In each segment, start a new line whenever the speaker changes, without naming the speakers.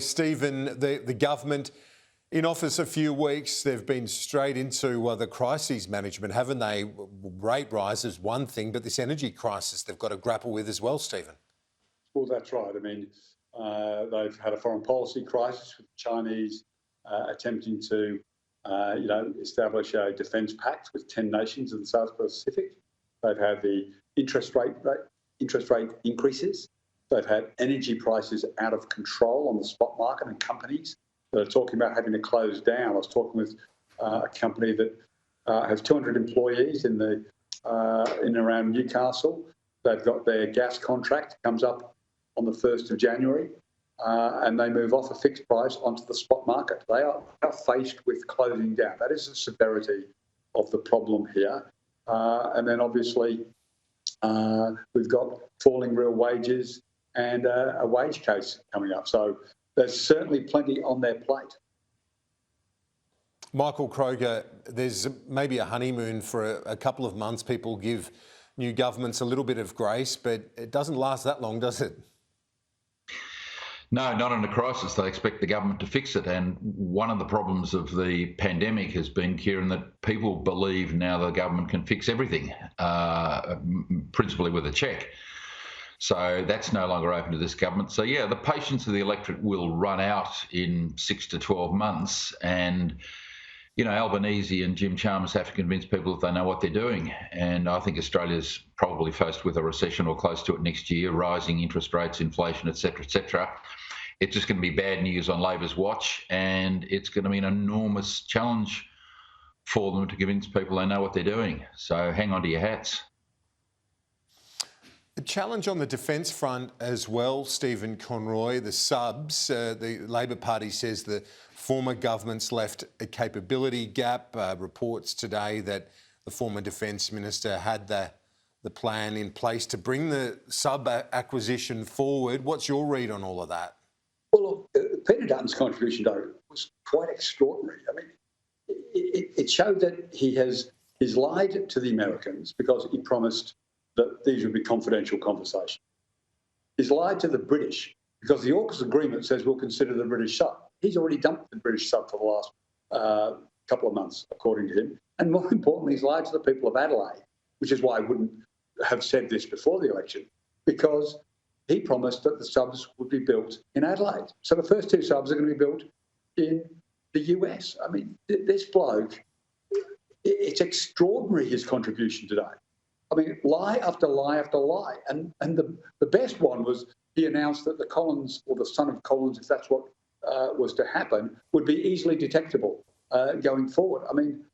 Stephen, the government in office a few weeks, they've been straight into the crises management, haven't they? Rate rise is one thing, but this energy crisis they've got to grapple with as well, Stephen.
Well, that's right. I mean, they've had a foreign policy crisis with the Chinese attempting to, establish a defence pact with 10 nations in the South Pacific. They've had the interest rate increases. They've had energy prices out of control on the spot market, and companies that are talking about having to close down. I was talking with a company that has 200 employees in and around Newcastle. They've got their gas contract comes up on the 1st of January, and they move off a fixed price onto the spot market. They are faced with closing down. That is the severity of the problem here. And then obviously we've got falling real wages and a wage case coming up. So there's certainly plenty on their plate.
Michael Kroger, there's maybe a honeymoon for a couple of months. People give new governments a little bit of grace, but it doesn't last that long, does it?
No, not in a crisis. They expect the government to fix it. And one of the problems of the pandemic has been, Kieran, that people believe now the government can fix everything, principally with a cheque. So that's no longer open to this government. So, yeah, the patience of the electorate will run out in 6 to 12 months. And, Albanese and Jim Chalmers have to convince people that they know what they're doing. And I think Australia's probably faced with a recession or close to it next year, rising interest rates, inflation, etcetera, etcetera. It's just going to be bad news on Labor's watch, and it's going to be an enormous challenge for them to convince people they know what they're doing. So hang on to your hats.
A challenge on the defence front as well, Stephen Conroy, the subs. The Labor Party says the former government's left a capability gap. Reports today that the former Defence Minister had the plan in place to bring the sub acquisition forward. What's your read on all of that?
Well, look, Peter Dutton's contribution, though, was quite extraordinary. I mean, it showed that he's lied to the Americans because he promised that these would be confidential conversations. He's lied to the British because the AUKUS agreement says we'll consider the British sub. He's already dumped the British sub for the last couple of months, according to him. And more importantly, he's lied to the people of Adelaide, which is why I wouldn't have said this before the election, because he promised that the subs would be built in Adelaide. So the first two subs are going to be built in the US. I mean, this bloke, it's extraordinary, his contribution today. I mean, lie after lie after lie. And the best one was he announced that the Collins, or the son of Collins, if that's what was to happen, would be easily detectable going forward. I mean,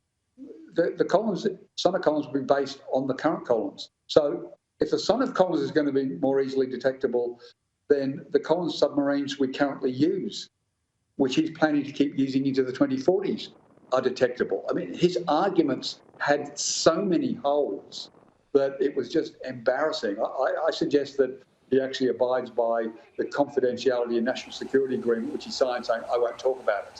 the son of Collins would be based on the current Collins. So if the son of Collins is going to be more easily detectable, then the Collins submarines we currently use, which he's planning to keep using into the 2040s, are detectable. I mean, his arguments had so many holes that it was just embarrassing. I suggest that he actually abides by the confidentiality and national security agreement, which he signed, saying, I won't talk about it.